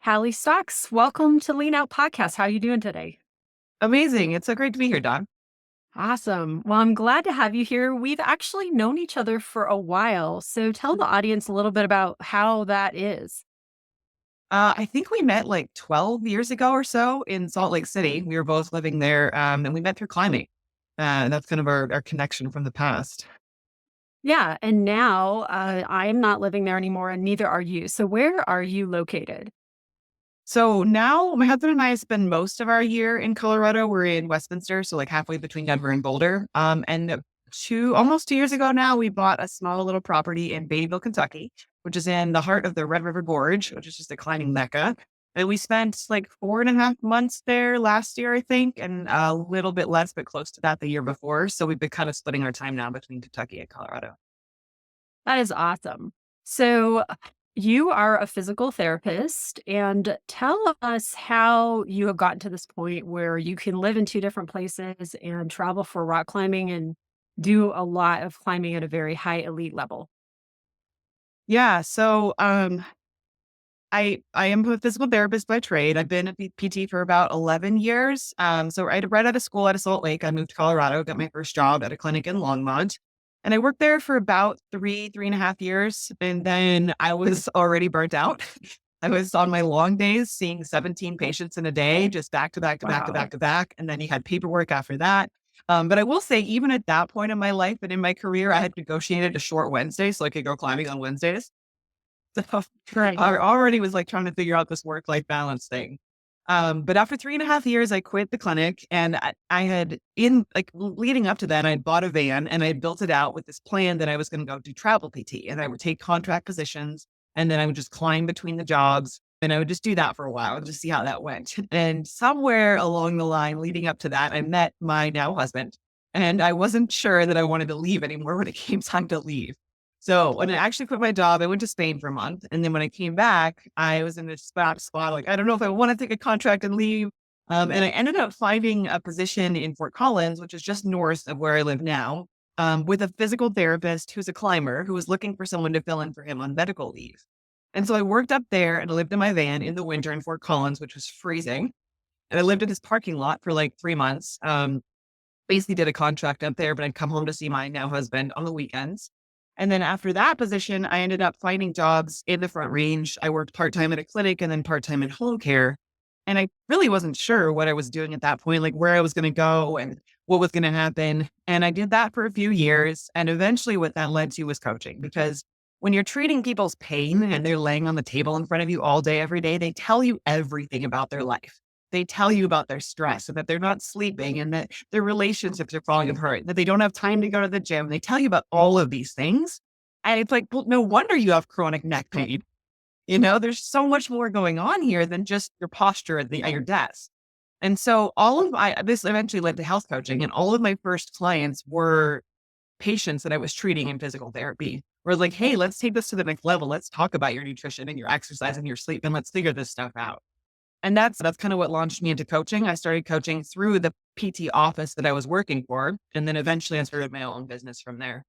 Halley Stocks, welcome to Lean Out Podcast. How are you doing today? Amazing. It's so great to be here, Don. Awesome. Well, I'm glad to have you here. We've actually known each other for a while. So tell the audience a little bit about how that is. I think we met like 12 years ago or so in Salt Lake City. We were both living there, and we met through climbing. That's kind of our connection from the past. Yeah. And now I'm not living there anymore, and neither are you. So where are you located? So now my husband and I spend most of our year in Colorado. We're in Westminster, so like halfway between Denver and Boulder. And almost 2 years ago now, we bought a small little property in Beattyville, Kentucky, which is in the heart of the Red River Gorge, which is just a climbing mecca. And we spent like 4.5 months there last year, I think, and a little bit less, but close to that the year before. So we've been kind of splitting our time now between Kentucky and Colorado. That is awesome. So you are a physical therapist, and tell us how you have gotten to this point where you can live in two different places and travel for rock climbing and do a lot of climbing at a very high elite level. Yeah. So I am a physical therapist by trade. I've been a PT for about 11 years. So right out of school out of Salt Lake, I moved to Colorado, got my first job at a clinic in Longmont. And I worked there for about 3.5 years. And then I was already burnt out. I was on my long days seeing 17 patients in a day, just back to back to back to Wow. back to back. And then you had paperwork after that. But I will say, even at that point in my life and in my career, I had negotiated a short Wednesday so I could go climbing on Wednesdays. So Right. I already was like trying to figure out this work-life balance thing. But after 3.5 years, I quit the clinic and I had in like leading up to that, I had bought a van and I built it out with this plan that I was going to go do travel PT and I would take contract positions and then I would just climb between the jobs and I would just do that for a while and just see how that went. And somewhere along the line leading up to that, I met my now husband and I wasn't sure that I wanted to leave anymore when it came time to leave. So when I actually quit my job, I went to Spain for a month. And then when I came back, I was in this spot like, I don't know if I want to take a contract and leave. And I ended up finding a position in Fort Collins, which is just north of where I live now, with a physical therapist who's a climber who was looking for someone to fill in for him on medical leave. And so I worked up there and I lived in my van in the winter in Fort Collins, which was freezing. And I lived in this parking lot for like 3 months. Basically did a contract up there, but I'd come home to see my now husband on the weekends. And then after that position, I ended up finding jobs in the Front Range. I worked part time at a clinic and then part time in home care. And I really wasn't sure what I was doing at that point, like where I was going to go and what was going to happen. And I did that for a few years. And eventually, what that led to was coaching because when you're treating people's pain and they're laying on the table in front of you all day, every day, they tell you everything about their life. They tell you about their stress and that they're not sleeping and that their relationships are falling apart, that they don't have time to go to the gym. They tell you about all of these things. And it's like, well, no wonder you have chronic neck pain. You know, there's so much more going on here than just your posture at your desk. And so this eventually led to health coaching and all of my first clients were patients that I was treating in physical therapy. Where like, hey, let's take this to the next level. Let's talk about your nutrition and your exercise and your sleep and let's figure this stuff out. And that's kind of what launched me into coaching. I started coaching through the PT office that I was working for. And then eventually I started my own business from there.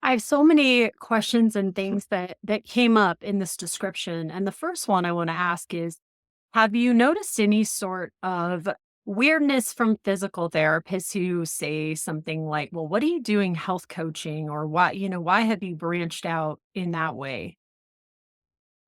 I have so many questions and things that came up in this description. And the first one I want to ask is, have you noticed any sort of weirdness from physical therapists who say something like, well, what are you doing health coaching? Or why have you branched out in that way?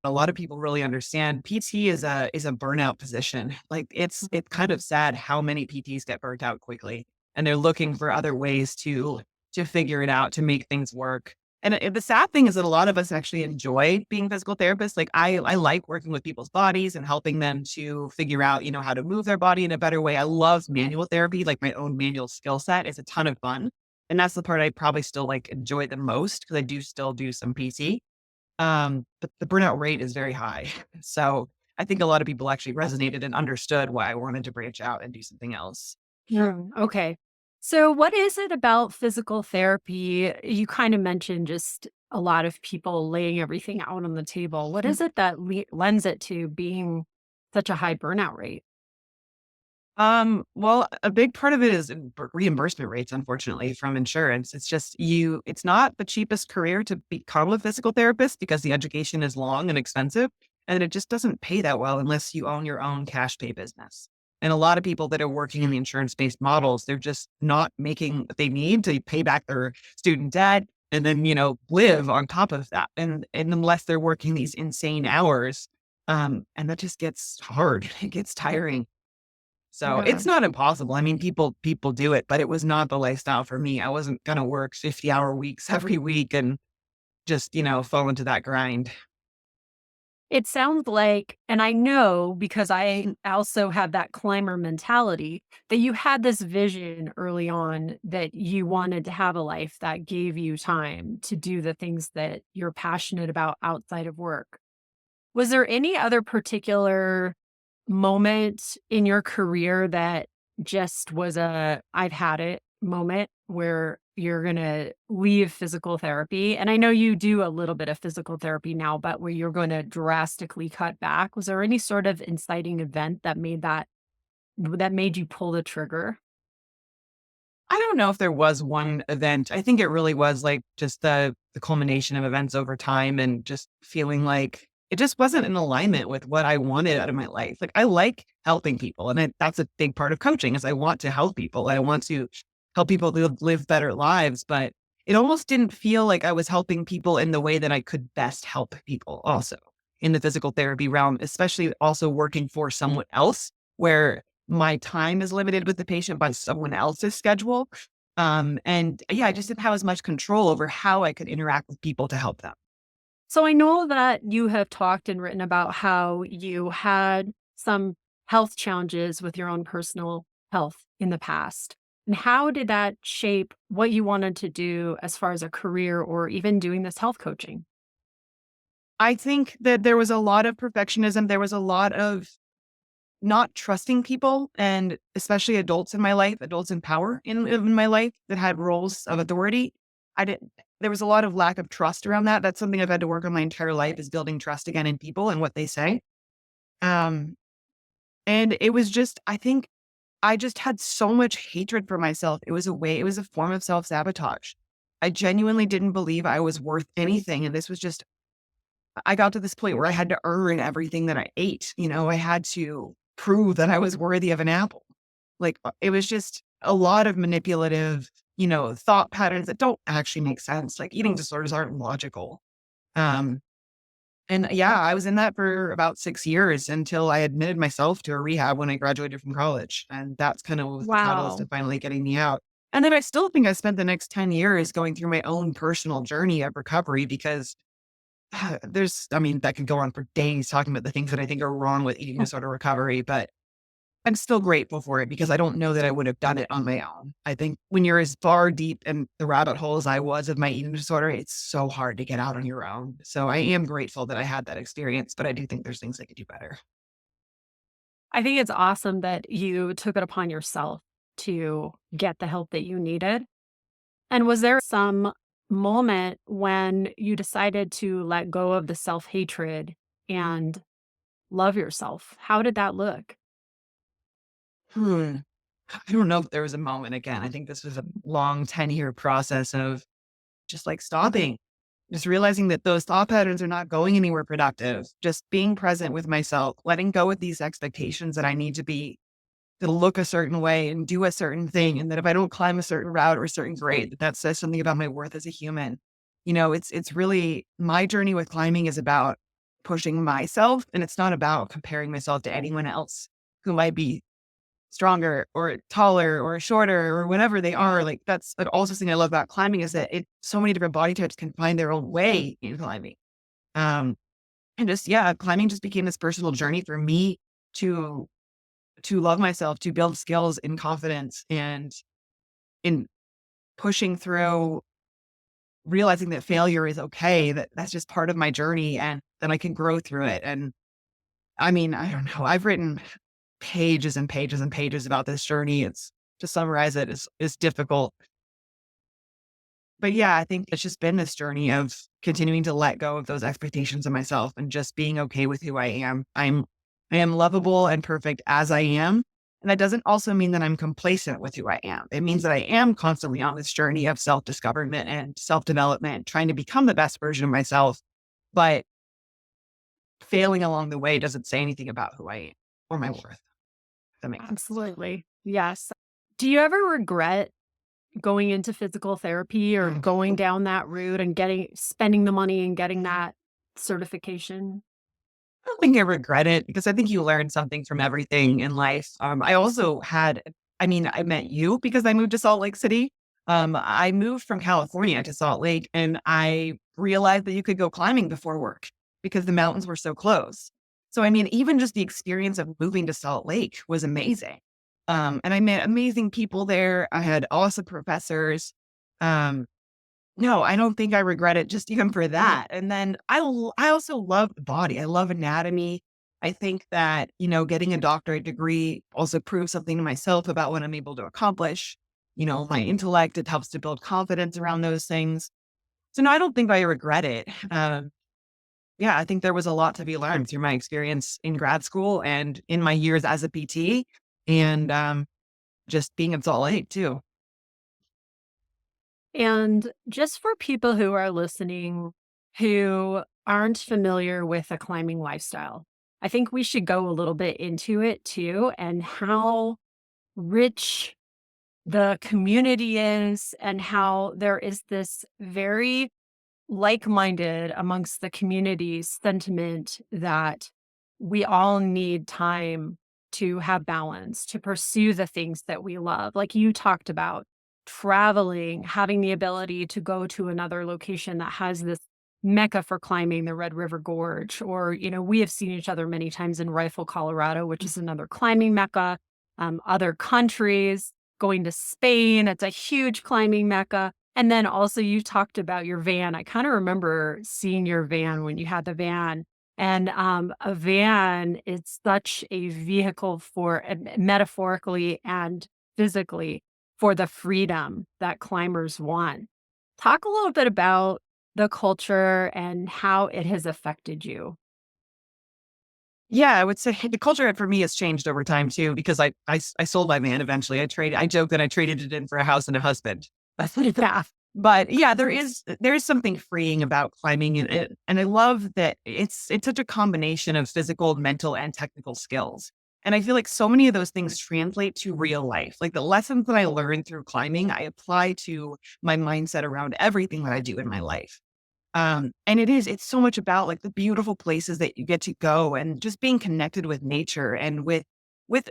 A lot of people really understand PT is a burnout position. Like it's kind of sad how many PTs get burnt out quickly and they're looking for other ways to figure it out, to make things work. And the sad thing is that a lot of us actually enjoy being physical therapists. Like I like working with people's bodies and helping them to figure out, how to move their body in a better way. I love manual therapy, like my own manual skill set is a ton of fun. And that's the part I probably still like enjoy the most because I do still do some PT. But the burnout rate is very high. So I think a lot of people actually resonated and understood why I wanted to branch out and do something else. Okay. So, what is it about physical therapy? You kind of mentioned just a lot of people laying everything out on the table. What is it that lends it to being such a high burnout rate? Well, a big part of it is reimbursement rates, unfortunately, from insurance. It's not the cheapest career to become a physical therapist because the education is long and expensive. And it just doesn't pay that well unless you own your own cash pay business. And a lot of people that are working in the insurance-based models, they're just not making what they need to pay back their student debt and then, live on top of that. And unless they're working these insane hours, and that just gets hard. It gets tiring. So Yeah. it's not impossible. I mean, people do it, but it was not the lifestyle for me. I wasn't gonna work 50-hour weeks every week and just, fall into that grind. It sounds like, and I know because I also have that climber mentality, that you had this vision early on that you wanted to have a life that gave you time to do the things that you're passionate about outside of work. Was there any other particular moment in your career that just was a "I've had it" moment where you're gonna leave physical therapy? And I know you do a little bit of physical therapy now, but where you're gonna drastically cut back. Was there any sort of inciting event that made you pull the trigger? I don't know if there was one event. I think it really was like just the culmination of events over time and just feeling like it just wasn't in alignment with what I wanted out of my life. Like I like helping people, and that's a big part of coaching is I want to help people. I want to help people live better lives, but it almost didn't feel like I was helping people in the way that I could best help people also in the physical therapy realm, especially also working for someone else where my time is limited with the patient by someone else's schedule. And yeah, I just didn't have as much control over how I could interact with people to help them. So I know that you have talked and written about how you had some health challenges with your own personal health in the past. And how did that shape what you wanted to do as far as a career or even doing this health coaching? I think that there was a lot of perfectionism. There was a lot of not trusting people and especially adults in my life, adults in power in my life that had roles of authority. I didn't, there was a lot of lack of trust around that. That's something I've had to work on my entire life is building trust again in people and what they say. Um, and it was just, I think I just had so much hatred for myself. It was a form of self sabotage. I genuinely didn't believe I was worth anything. And this was just I got to this point where I had to earn everything that I ate. I had to prove that I was worthy of an apple. Like it was just a lot of manipulative, thought patterns that don't actually make sense. Like eating disorders aren't logical. Um, and yeah, I was in that for about 6 years until I admitted myself to a rehab when I graduated from college. And that's kind of what was the catalyst Wow. of finally getting me out. And then I still think I spent the next 10 years going through my own personal journey of recovery because I mean, that could go on for days talking about the things that I think are wrong with eating disorder recovery, but I'm still grateful for it because I don't know that I would have done it on my own. I think when you're as far deep in the rabbit hole as I was of my eating disorder, it's so hard to get out on your own. So I am grateful that I had that experience, but I do think there's things I could do better. I think it's awesome that you took it upon yourself to get the help that you needed. And was there some moment when you decided to let go of the self hatred and love yourself? How did that look? Hmm. I don't know if there was a moment again. I think this was a long 10-year process of just like stopping. Just realizing that those thought patterns are not going anywhere productive. Just being present with myself, letting go of these expectations that I need to look a certain way and do a certain thing. And that if I don't climb a certain route or a certain grade, that says something about my worth as a human. It's really my journey with climbing is about pushing myself and it's not about comparing myself to anyone else who might be stronger or taller or shorter or whatever they are. Like that's also something I love about climbing is that so many different body types can find their own way in climbing. Um, and just, yeah, climbing just became this personal journey for me to, to love myself, to build skills and confidence and in pushing through realizing that failure is okay, that that's just part of my journey and that I can grow through it. And I mean, I don't know. I've written pages and pages and pages about this journey. It's to summarize it is difficult. But yeah, I think it's just been this journey of continuing to let go of those expectations of myself and just being okay with who I am. I am lovable and perfect as I am. And that doesn't also mean that I'm complacent with who I am. It means that I am constantly on this journey of self-discoverment and self-development, trying to become the best version of myself. But failing along the way doesn't say anything about who I am or my worth. If that makes sense. Absolutely. Yes. Do you ever regret going into physical therapy or going down that route and spending the money and getting that certification? I don't think I regret it because I think you learn something from everything in life. I also had, I mean, I met you because I moved to Salt Lake City. I moved from California to Salt Lake and I realized that you could go climbing before work because the mountains were so close. So, I mean, even just the experience of moving to Salt Lake was amazing. And I met amazing people there. I had awesome professors. Um, no, I don't think I regret it just even for that. And then I also love the body. I love anatomy. I think that, getting a doctorate degree also proves something to myself about what I'm able to accomplish. My intellect, it helps to build confidence around those things. So no, I don't think I regret it. Yeah, I think there was a lot to be learned through my experience in grad school and in my years as a PT and just being in Salt Lake too. And just for people who are listening who aren't familiar with a climbing lifestyle, I think we should go a little bit into it too and how rich the community is and how there is this very like-minded amongst the community's sentiment that we all need time to have balance, to pursue the things that we love. Like you talked about traveling, having the ability to go to another location that has this mecca for climbing, the Red River Gorge, or, we have seen each other many times in Rifle, Colorado, which is another climbing mecca. Other countries, going to Spain, it's a huge climbing mecca. And then also you talked about your van. I kind of remember seeing your van when you had the van. And a van is such a vehicle for metaphorically and physically for the freedom that climbers want. Talk a little bit about the culture and how it has affected you. Yeah, I would say the culture for me has changed over time too, because I sold my van eventually. I joke that I traded it in for a house and a husband. That's what it's at. But yeah, there is something freeing about climbing and I love that it's such a combination of physical, mental, and technical skills. And I feel like so many of those things translate to real life. Like the lessons that I learned through climbing, I apply to my mindset around everything that I do in my life. And it's so much about like the beautiful places that you get to go and just being connected with nature and with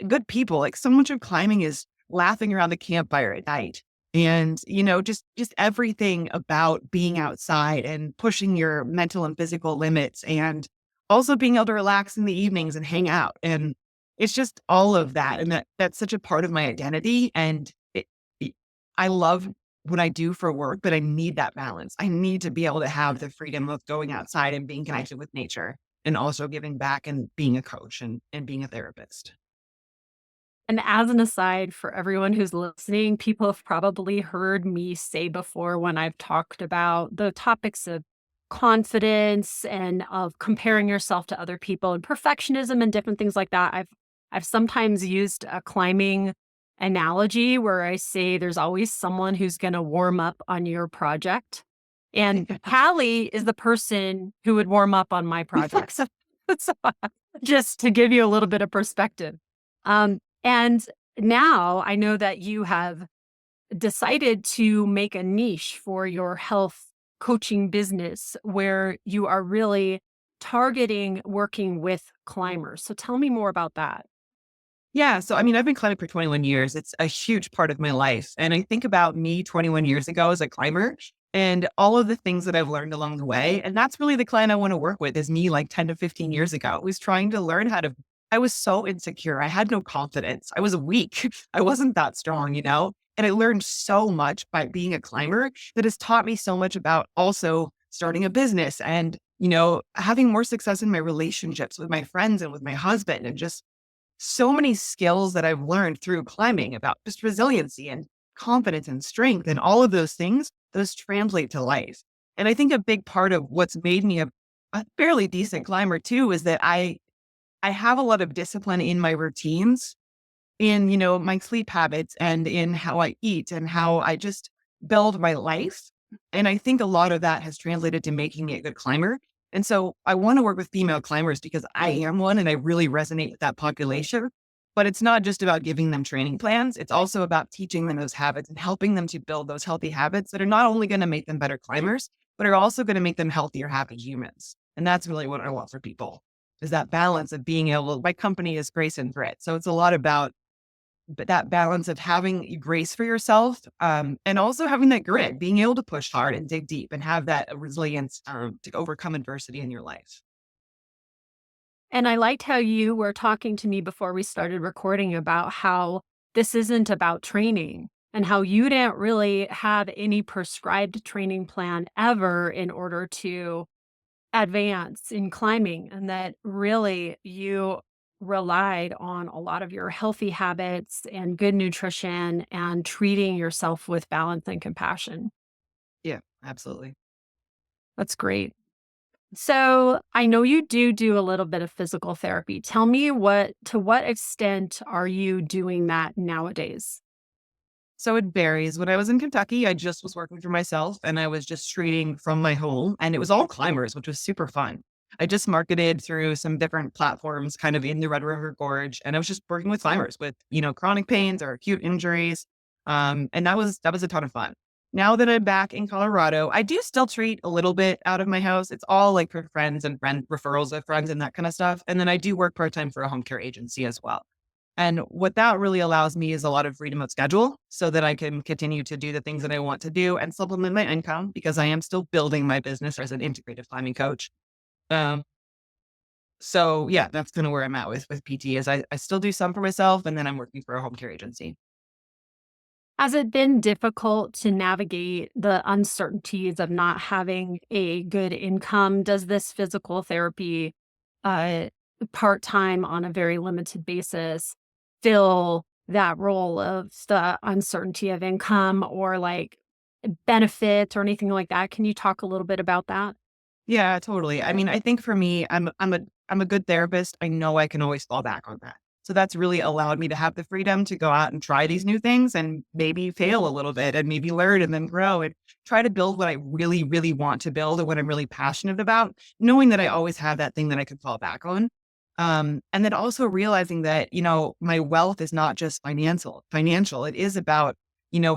good people. Like so much of climbing is laughing around the campfire at night. And, just everything about being outside and pushing your mental and physical limits and also being able to relax in the evenings and hang out. And it's just all of that. And that's such a part of my identity. And it I love what I do for work, but I need that balance. I need to be able to have the freedom of going outside and being connected with nature and also giving back and being a coach and being a therapist. And as an aside for everyone who's listening, people have probably heard me say before when I've talked about the topics of confidence and of comparing yourself to other people and perfectionism and different things like that. I've sometimes used a climbing analogy where I say there's always someone who's going to warm up on your project. And Hallie is the person who would warm up on my project. So just to give you a little bit of perspective. And now I know that you have decided to make a niche for your health coaching business where you are really targeting working with climbers. So tell me more about that. Yeah. So, I mean, I've been climbing for 21 years. It's a huge part of my life. And I think about me 21 years ago as a climber and all of the things that I've learned along the way. And that's really the client I want to work with is me like 10 to 15 years ago. I was trying to learn I was so insecure. I had no confidence. I was weak. I wasn't that strong. And I learned so much by being a climber that has taught me so much about also starting a business and, having more success in my relationships with my friends and with my husband and just so many skills that I've learned through climbing about just resiliency and confidence and strength and all of those things, those translate to life. And I think a big part of what's made me a fairly decent climber too is that I have a lot of discipline in my routines, in, my sleep habits and in how I eat and how I just build my life. And I think a lot of that has translated to making me a good climber. And so I want to work with female climbers because I am one and I really resonate with that population. But it's not just about giving them training plans. It's also about teaching them those habits and helping them to build those healthy habits that are not only going to make them better climbers, but are also going to make them healthier, happy humans. And that's really what I want for people is that balance of being able, my company is Grace and Grit. So it's a lot about but that balance of having grace for yourself, and also having that grit, being able to push hard and dig deep and have that resilience to overcome adversity in your life. And I liked how you were talking to me before we started recording about how this isn't about training and how you didn't really have any prescribed training plan ever in order to advance in climbing, and that really you relied on a lot of your healthy habits and good nutrition and treating yourself with balance and compassion. Yeah, absolutely. That's great. So, I know you do a little bit of physical therapy. Tell me what extent are you doing that nowadays? So it varies. When I was in Kentucky, I just was working for myself and I was just treating from my home and it was all climbers, which was super fun. I just marketed through some different platforms kind of in the Red River Gorge and I was just working with climbers with, chronic pains or acute injuries. And that was a ton of fun. Now that I'm back in Colorado, I do still treat a little bit out of my house. It's all like for friends and friend referrals of friends and that kind of stuff. And then I do work part-time for a home care agency as well. And what that really allows me is a lot of freedom of schedule so that I can continue to do the things that I want to do and supplement my income because I am still building my business as an integrative climbing coach. Um, so yeah, that's kind of where I'm at with PT is I still do some for myself and then I'm working for a home care agency. Has it been difficult to navigate the uncertainties of not having a good income? Does this physical therapy, uh, part-time on a very limited basis fill that role of the uncertainty of income or, like, benefits or anything like that? Can you talk a little bit about that? Yeah, totally. I mean, I think for me, I'm a good therapist. I know I can always fall back on that. So that's really allowed me to have the freedom to go out and try these new things and maybe fail a little bit and maybe learn and then grow and try to build what I really, really want to build and what I'm really passionate about, knowing that I always have that thing that I could fall back on. And then also realizing that, my wealth is not just financial. It is about,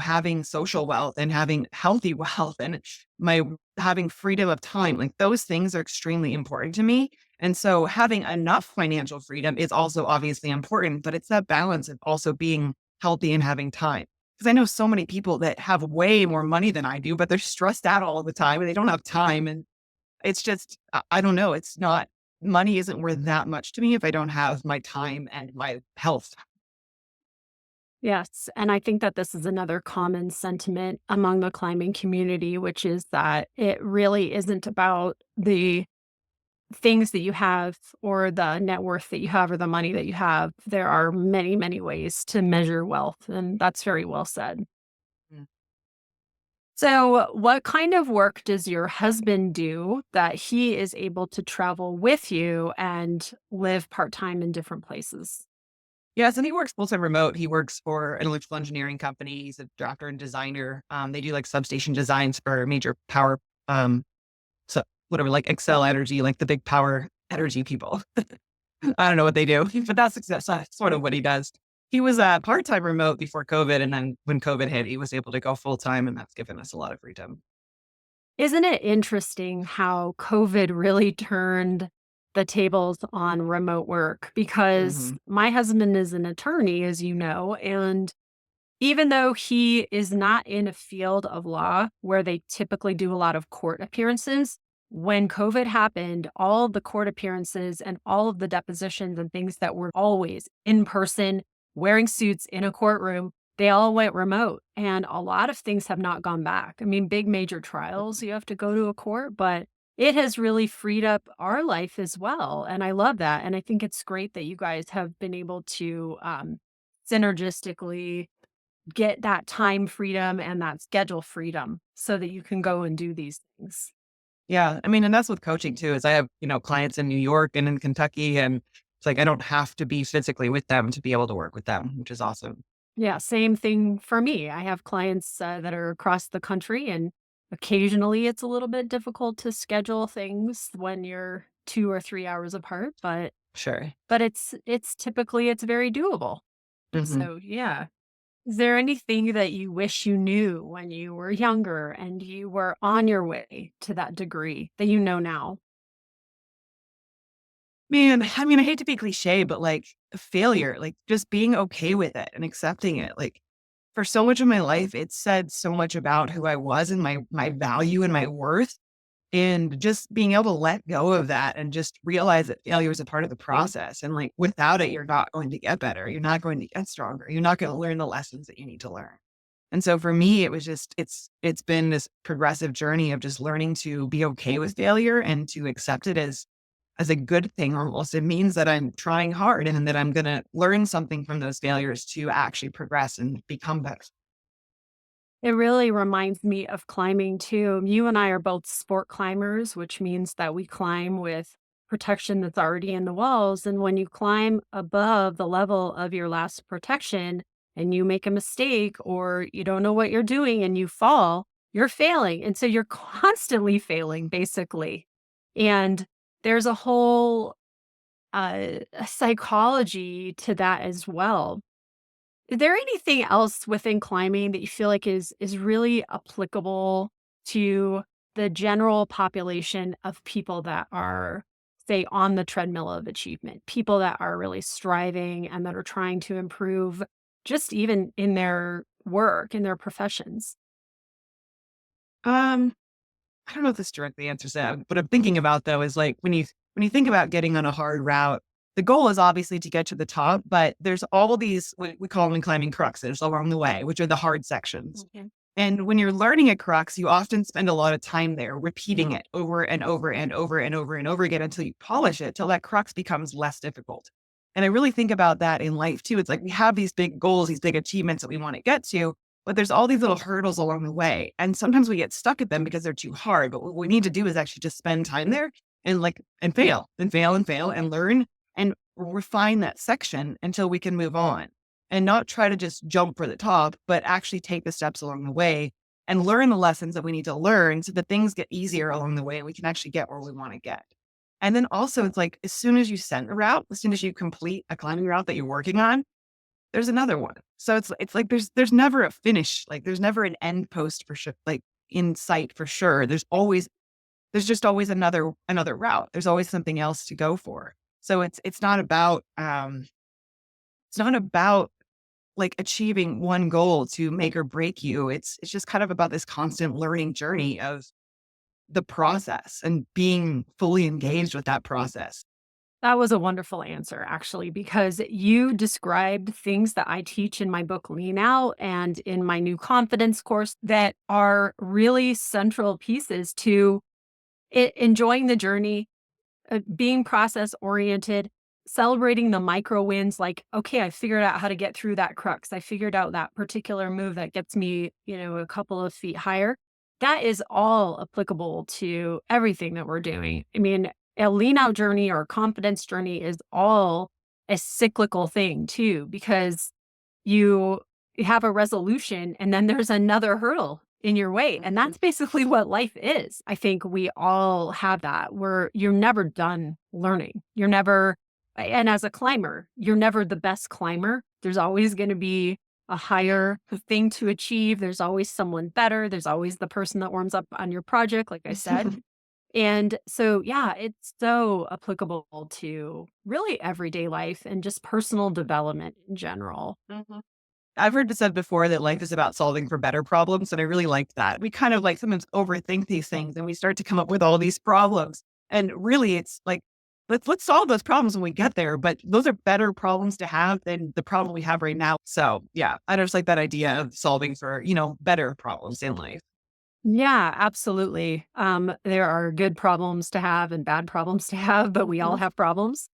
having social wealth and having healthy wealth and my having freedom of time. Like those things are extremely important to me. And so having enough financial freedom is also obviously important, but it's that balance of also being healthy and having time. Because I know so many people that have way more money than I do, but they're stressed out all the time and they don't have time. And it's just, I don't know. It's not, money isn't worth that much to me if I don't have my time and my health. Yes, and I think that this is another common sentiment among the climbing community, which is that it really isn't about the things that you have or the net worth that you have or the money that you have. There are many, many ways to measure wealth, and that's very well said. Mm. So, what kind of work does your husband do that he is able to travel with you and live part-time in different places? Yes, and he works full time remote. He works for an electrical engineering company. He's a drafter and designer. They do like substation designs for major power, um, so whatever, like Excel Energy, like the big power energy people. I don't know what they do, but that's sort of what he does. He was part time remote before COVID, and then when COVID hit, he was able to go full time, and that's given us a lot of freedom. Isn't it interesting how COVID really turned the tables on remote work? Because Hmm. my husband is an attorney, as you know, and even though he is not in a field of law where they typically do a lot of court appearances, when COVID happened, all of the court appearances and all of the depositions and things that were always in person, wearing suits in a courtroom, they all went remote. And a lot of things have not gone back. I mean, big major trials, you have to go to a court, but it has really freed up our life as well. And I love that. And I think it's great that you guys have been able to synergistically get that time freedom and that schedule freedom so that you can go and do these things. Yeah, I mean, and that's with coaching too. Is I have clients in New York and in Kentucky, and it's like I don't have to be physically with them to be able to work with them, which is awesome. Yeah, same thing for me. I have clients that are across the country, and Occasionally, it's a little bit difficult to schedule things when you're 2 or 3 hours apart, Sure. but it's typically it's very doable. Mhm. So, yeah. Is there anything that you wish you knew when you were younger and you were on your way to that degree that you know now? Man, I mean, I hate to be cliche, but like failure, like just being okay with it and accepting it. Like for so much of my life, it said so much about who I was and my value and my worth. And just being able to let go of that and just realize that failure is a part of the process. And like without it, you're not going to get better. You're not going to get stronger. You're not going to learn the lessons that you need to learn. And so for me, it was just it's been this progressive journey of just learning to be okay with failure and to accept it as a good thing almost. It means that I'm trying hard and that I'm gonna learn something from those failures to actually progress and become better. It really reminds me of climbing too. You and I are both sport climbers, which means that we climb with protection that's already in the walls. And when you climb above the level of your last protection and you make a mistake or you don't know what you're doing and you fall, you're failing. And so you're constantly failing, basically. And there's a whole psychology to that as well. Is there anything else within climbing that you feel like is really applicable to the general population of people that are, say, on the treadmill of achievement? People that are really striving and that are trying to improve just even in their work, in their professions? Um, I don't know if this directly answers that. What I'm thinking about though is like when you think about getting on a hard route, the goal is obviously to get to the top, but there's all these what we call them in climbing cruxes along the way, which are the hard sections. Mhm. And when you're learning a crux, you often spend a lot of time there repeating it over and over and over and over and over again until you polish it, till that crux becomes less difficult. And I really think about that in life too. It's like we have these big goals, these big achievements that we want to get to, but there's all these little hurdles along the way. And sometimes we get stuck at them because they're too hard. But what we need to do is actually just spend time there and like and fail and fail and fail and learn and refine that section until we can move on and not try to just jump for the top, but actually take the steps along the way and learn the lessons that we need to learn so that things get easier along the way and we can actually get where we want to get. And then also it's like as soon as you send a route, as soon as you complete a climbing route that you're working on, there's another one. So it's like there's never a finish. Like there's never an end post for sure, like in sight for sure. There's just always another route. There's always something else to go for. So it's not about like achieving one goal to make or break you. It's just kind of about this constant learning journey of the process and being fully engaged with that process. That was a wonderful answer, actually, because you described things that I teach in my book, Lean Out, and in my new confidence course that are really central pieces to enjoying the journey, being process oriented, celebrating the micro wins. Like, okay, I figured out how to get through that crux. I figured out that particular move that gets me, a couple of feet higher. That is all applicable to everything that we're doing. I mean, a lean out journey or a confidence journey is all a cyclical thing too, because you have a resolution and then there's another hurdle in your way. And Mhm. that's basically what life is. I think we all have that where you're never done learning. You're never, and as a climber, you're never the best climber. There's always going to be a higher thing to achieve. There's always someone better. There's always the person that warms up on your project, like I said. And so, yeah, it's so applicable to really everyday life and just personal development in general. Mhm. I've heard it said before that life is about solving for better problems, and I really like that. We kind of like sometimes overthink these things and we start to come up with all these problems. And really it's like let's solve those problems when we get there, but those are better problems to have than the problem we have right now. So, yeah, I just like that idea of solving for, better problems in life. Yeah, absolutely. There are good problems to have and bad problems to have, but we all Mhm. have problems.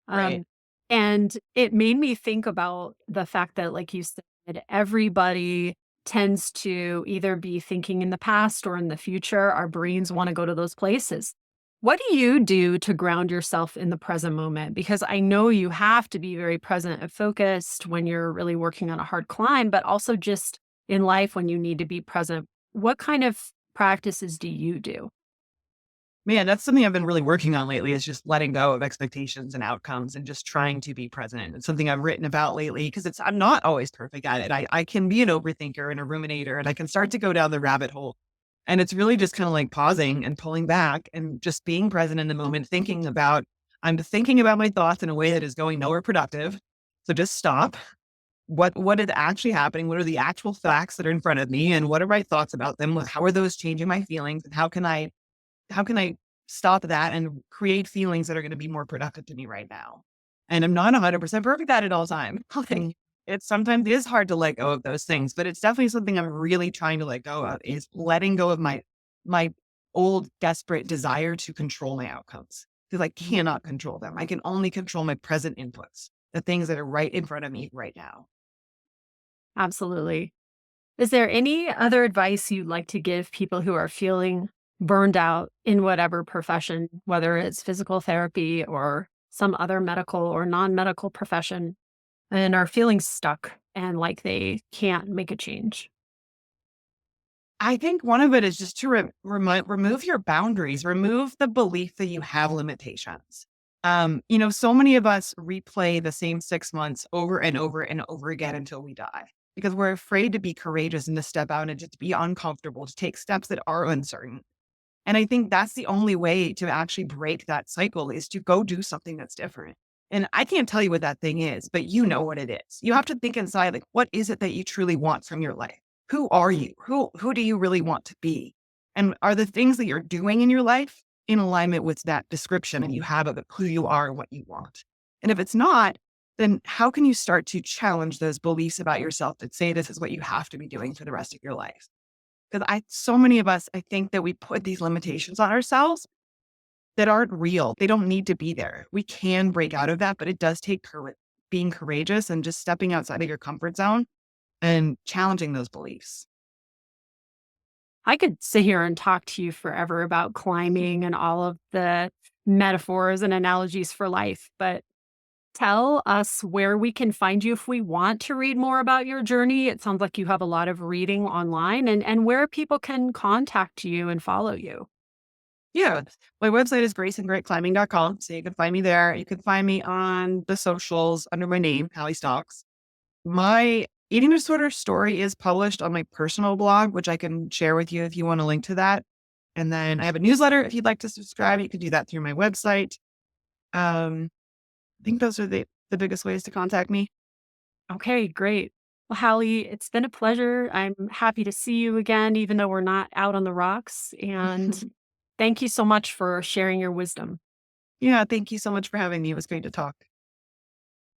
Right. Um, and it made me think about the fact that, like you said, everybody tends to either be thinking in the past or in the future. Our brains want to go to those places. What do you do to ground yourself in the present moment? Because I know you have to be very present and focused when you're really working on a hard climb, but also just in life when you need to be present. What kind of practices do you do? Man, that's something I've been really working on lately is just letting go of expectations and outcomes and just trying to be present. It's something I've written about lately because I'm not always perfect at it. I can be an overthinker and a ruminator and I can start to go down the rabbit hole. And it's really just kind of like pausing and pulling back and just being present in the moment, I'm thinking about my thoughts in a way that is going nowhere productive. So just stop. What is actually happening? What are the actual facts that are in front of me? And what are my thoughts about them? How are those changing my feelings? And how can I stop that and create feelings that are going to be more productive to me right now? And I'm not 100% perfect at it all the time. Okay. It's sometimes it is hard to let go of those things, but it's definitely something I'm really trying to let go of is letting go of my old desperate desire to control my outcomes because I cannot control them. I can only control my present inputs, the things that are right in front of me right now. Absolutely. Is there any other advice you'd like to give people who are feeling burned out in whatever profession, whether it's physical therapy or some other medical or non medical profession, and are feeling stuck and like they can't make a change? I think one of it is just to remove your boundaries, remove the belief that you have limitations. So many of us replay the same 6 months over and over and over again until we die because we're afraid to be courageous and to step out and just be uncomfortable, to take steps that are uncertain. And I think that's the only way to actually break that cycle is to go do something that's different. And I can't tell you what that thing is, but you know what it is. You have to think inside, like, what is it that you truly want from your life? Who are you? Who do you really want to be? And are the things that you're doing in your life in alignment with that description that you have of who you are and what you want? And if it's not, then how can you start to challenge those beliefs about yourself that say this is what you have to be doing for the rest of your life? Because so many of us, I think that we put these limitations on ourselves that aren't real. They don't need to be there. We can break out of that, but it does take being courageous and just stepping outside of your comfort zone and challenging those beliefs. I could sit here and talk to you forever about climbing and all of the metaphors and analogies for life, but tell us where we can find you if we want to read more about your journey. It sounds like you have a lot of reading online and where people can contact you and follow you. Yeah. My website is graceandgreatclimbing.com. So you can find me there. You can find me on the socials under my name, Halley Stocks. My eating disorder story is published on my personal blog, which I can share with you if you want a link to that. And then I have a newsletter. If you'd like to subscribe, you can do that through my website. Um, I think those are the biggest ways to contact me. Okay, great. Well, Hallie, it's been a pleasure. I'm happy to see you again, even though we're not out on the rocks. And thank you so much for sharing your wisdom. Yeah, thank you so much for having me. It was great to talk.